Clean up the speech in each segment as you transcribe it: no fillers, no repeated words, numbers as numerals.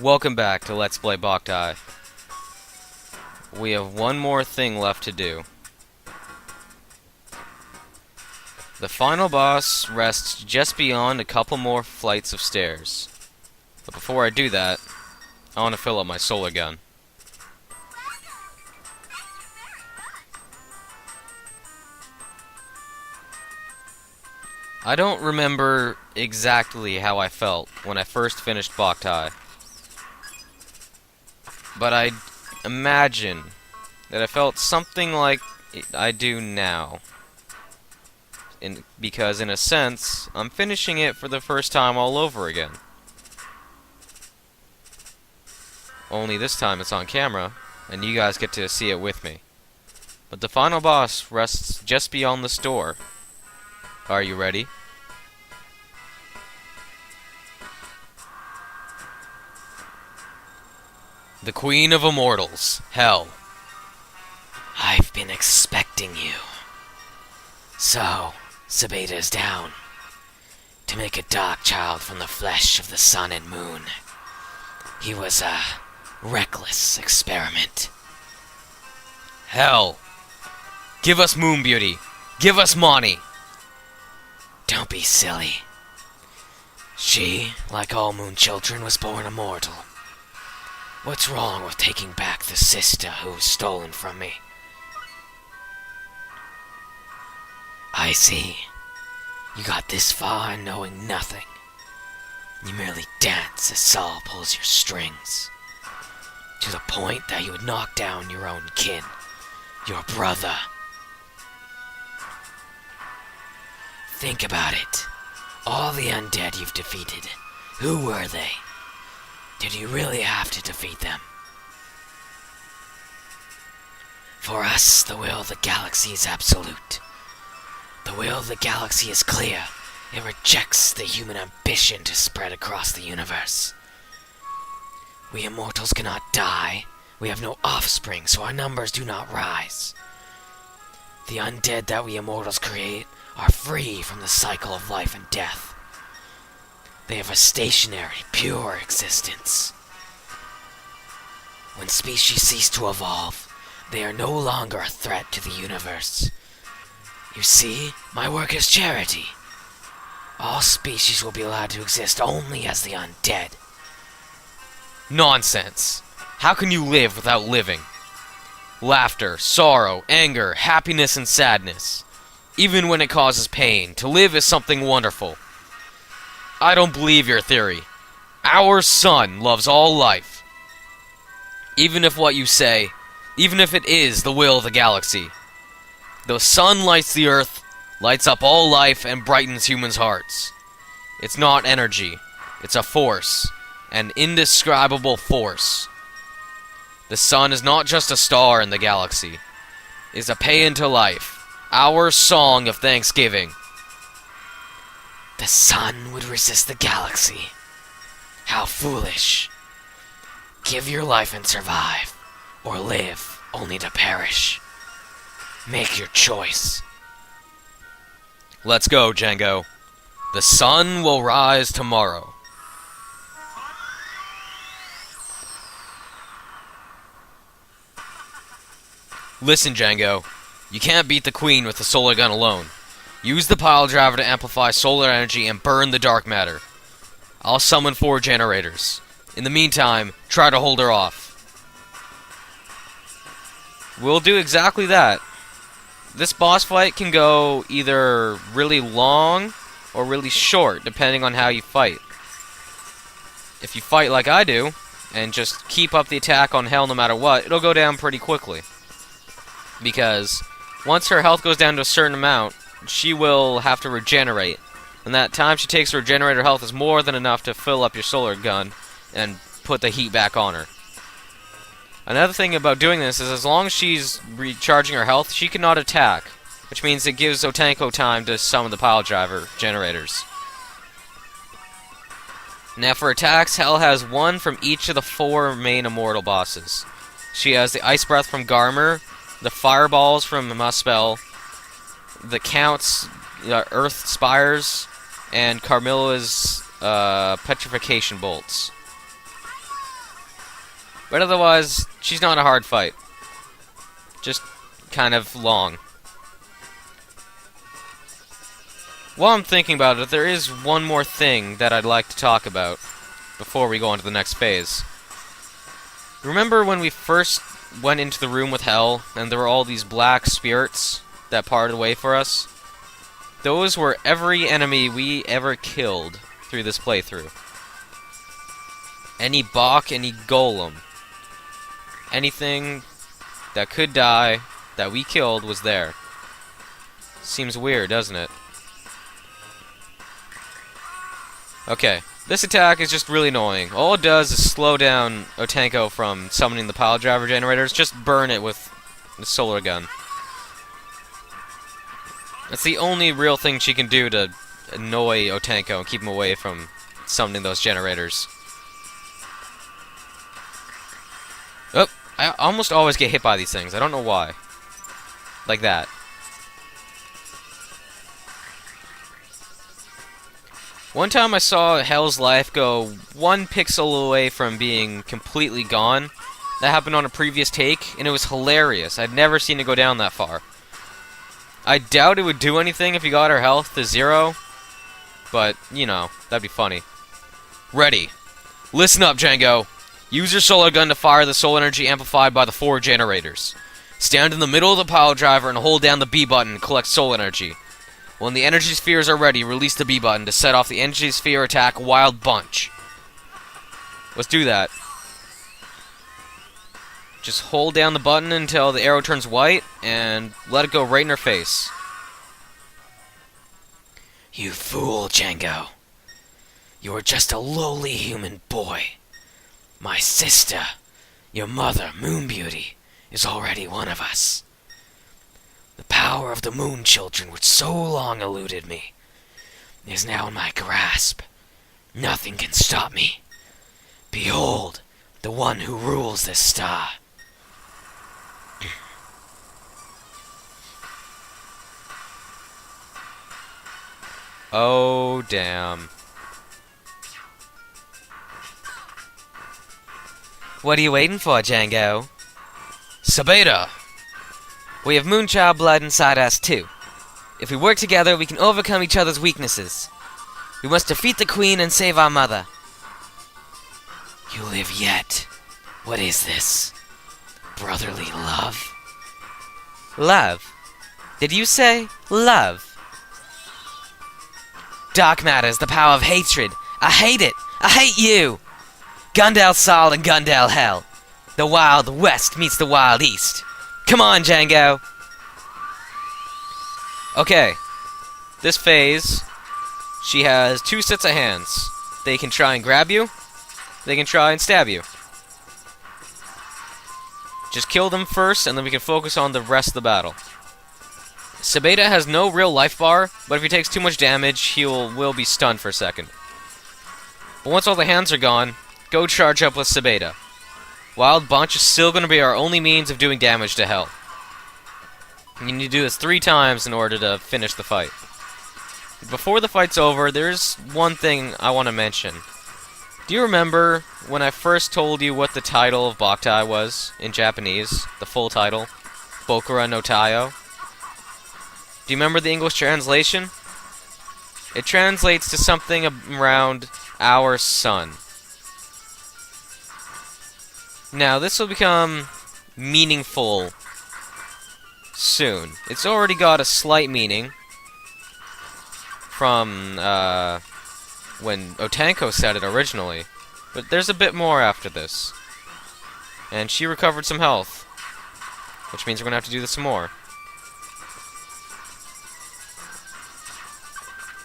Welcome back to Let's Play Boktai. We have one more thing left to do. The final boss rests just beyond a couple more flights of stairs. But before I do that, I want to fill up my solar gun. I don't remember exactly how I felt when I first finished Boktai. But I imagine that I felt something like I do now. Because in a sense, I'm finishing it for the first time all over again. Only this time it's on camera, and you guys get to see it with me. But the final boss rests just beyond this door. Are you ready? The Queen of Immortals, Hel. I've been expecting you. So, Sabeda is down. To make a dark child from the flesh of the sun and moon. He was a reckless experiment. Hel. Give us Moon Beauty. Give us Mani. Don't be silly. She, like all moon children, was born immortal. What's wrong with taking back the sister who was stolen from me? I see. You got this far knowing nothing. You merely dance as Saul pulls your strings. To the point that you would knock down your own kin. Your brother. Think about it. All the undead you've defeated, who were they? Did you really have to defeat them? For us, the will of the galaxy is absolute. The will of the galaxy is clear. It rejects the human ambition to spread across the universe. We immortals cannot die. We have no offspring, so our numbers do not rise. The undead that we immortals create are free from the cycle of life and death. They have a stationary, pure existence. When species cease to evolve, they are no longer a threat to the universe. You see, my work is charity. All species will be allowed to exist only as the undead. Nonsense. How can you live without living? Laughter, sorrow, anger, happiness, and sadness. Even when it causes pain, to live is something wonderful. I don't believe your theory. Our sun loves all life. Even if what you say, even if it is the will of the galaxy. The sun lights the earth, lights up all life, and brightens humans' hearts. It's not energy. It's a force. An indescribable force. The sun is not just a star in the galaxy. It is a paean to life. Our song of thanksgiving. The sun would resist the galaxy. How foolish. Give your life and survive, or live only to perish. Make your choice. Let's go, Django. The sun will rise tomorrow. Listen, Django. You can't beat the Queen with the solar gun alone. Use the pile driver to amplify solar energy and burn the dark matter. I'll summon 4 generators. In the meantime, try to hold her off. We'll do exactly that. This boss fight can go either really long or really short, depending on how you fight. If you fight like I do, and just keep up the attack on Hel no matter what, it'll go down pretty quickly. Because once her health goes down to a certain amount, she will have to regenerate. And that time she takes to regenerate her health is more than enough to fill up your solar gun and put the heat back on her. Another thing about doing this is as long as she's recharging her health, she cannot attack. Which means it gives Otanko time to summon the pile driver generators. Now for attacks, Hel has 1 from each of the 4 main immortal bosses. She has the Ice Breath from Garmer, the Fireballs from Muspel, the Count's Earth Spires, and Carmilla's Petrification Bolts. But otherwise, she's not a hard fight. Just kind of long. While I'm thinking about it, there is one more thing that I'd like to talk about before we go on to the next phase. Remember when we first went into the room with Hel, and there were all these black spirits that parted way for us? Those were every enemy we ever killed through this playthrough. Any Bok, any Golem, anything that could die that we killed was there. Seems weird, doesn't it? Okay, this attack is just really annoying. All it does is slow down Otenko from summoning the pile driver generators. Just burn it with the solar gun. That's the only real thing she can do to annoy Otenko and keep him away from summoning those generators. Oh, I almost always get hit by these things. I don't know why. Like that. One time I saw Hel's life go 1 pixel away from being completely gone. That happened on a previous take, and it was hilarious. I'd never seen it go down that far. I doubt it would do anything if you got her health to 0, but, you know, that'd be funny. Ready. Listen up, Django. Use your solar gun to fire the solar energy amplified by the 4 generators. Stand in the middle of the pile driver and hold down the B button and collect soul energy. When the energy spheres are ready, release the B button to set off the energy sphere attack Wild Bunch. Let's do that. Just hold down the button until the arrow turns white, and let it go right in her face. You fool, Django. You are just a lowly human boy. My sister, your mother, Moon Beauty, is already one of us. The power of the Moon Children, which so long eluded me, is now in my grasp. Nothing can stop me. Behold, the one who rules this star. Oh, damn. What are you waiting for, Django? Sabeda! We have Moonchild blood inside us, too. If we work together, we can overcome each other's weaknesses. We must defeat the Queen and save our mother. You live yet. What is this? Brotherly love? Love? Did you say love? Dark matter is the power of hatred. I hate it. I hate you. Gundale Sol and Gundale Hel. The Wild West meets the Wild East. Come on, Django. Okay. This phase, she has 2 sets of hands. They can try and grab you. They can try and stab you. Just kill them first, and then we can focus on the rest of the battle. Sabeda has no real life bar, but if he takes too much damage, he will be stunned for a second. But once all the hands are gone, go charge up with Sabeda. Wild Bunch is still going to be our only means of doing damage to Hel. You need to do this 3 times in order to finish the fight. Before the fight's over, there's one thing I want to mention. Do you remember when I first told you what the title of Boktai was in Japanese? The full title? Bokura no Taiyou? Do you remember the English translation? It translates to something around our sun. Now, this will become meaningful soon. It's already got a slight meaning from when Otenko said it originally. But there's a bit more after this. And she recovered some health, which means we're going to have to do this some more.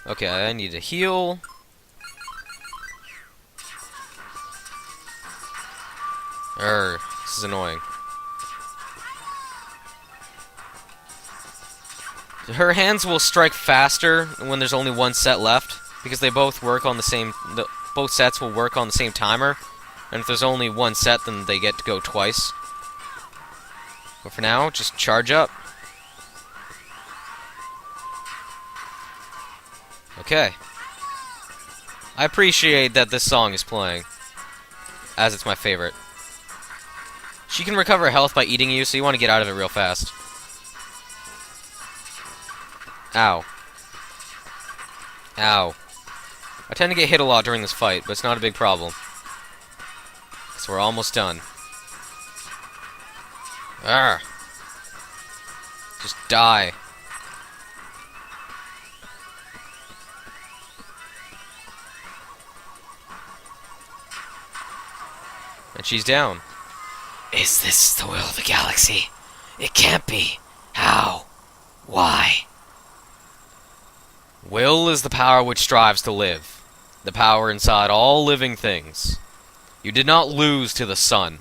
Okay, I need to heal. This is annoying. Her hands will strike faster when there's only 1 set left, because they both work on the same. Both sets will work on the same timer, and if there's only 1 set, then they get to go twice. But for now, just charge up. Okay. I appreciate that this song is playing, as it's my favorite. She can recover health by eating you, so you want to get out of it real fast. Ow. Ow. I tend to get hit a lot during this fight, but it's not a big problem. So we're almost done. Arrgh. Just die. And she's down. Is this the will of the galaxy? It can't be. How? Why? Will is the power which strives to live. The power inside all living things. You did not lose to the sun.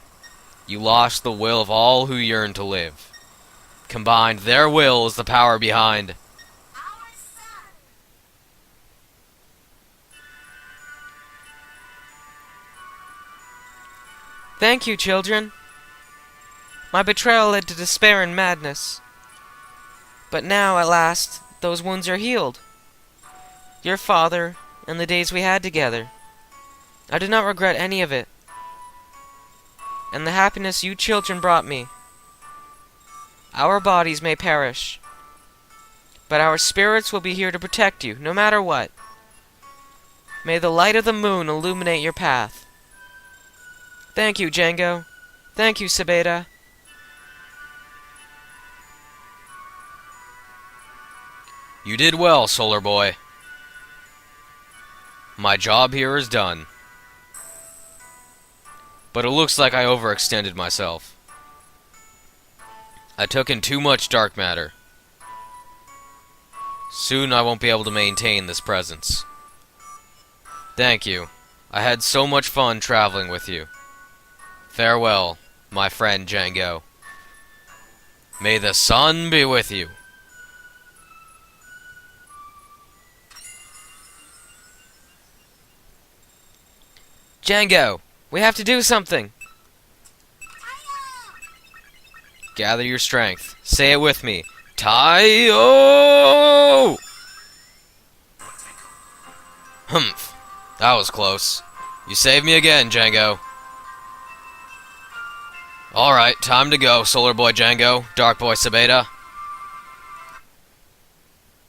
You lost the will of all who yearn to live. Combined, their will is the power behind. Thank you, children. My betrayal led to despair and madness. But now, at last, those wounds are healed. Your father, and the days we had together. I do not regret any of it. And the happiness you children brought me. Our bodies may perish, but our spirits will be here to protect you, no matter what. May the light of the moon illuminate your path. Thank you, Django. Thank you, Sabeda. You did well, Solar Boy. My job here is done. But it looks like I overextended myself. I took in too much dark matter. Soon I won't be able to maintain this presence. Thank you. I had so much fun traveling with you. Farewell, my friend Django. May the sun be with you. Django, we have to do something. Gather your strength. Say it with me. Taiyou! Humph. That was close. You saved me again, Django. Alright, time to go, Solar Boy Django, Dark Boy Sabeda.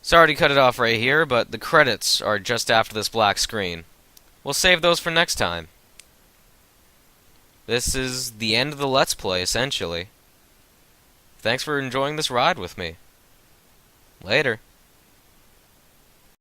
Sorry to cut it off right here, but the credits are just after this black screen. We'll save those for next time. This is the end of the Let's Play, essentially. Thanks for enjoying this ride with me. Later.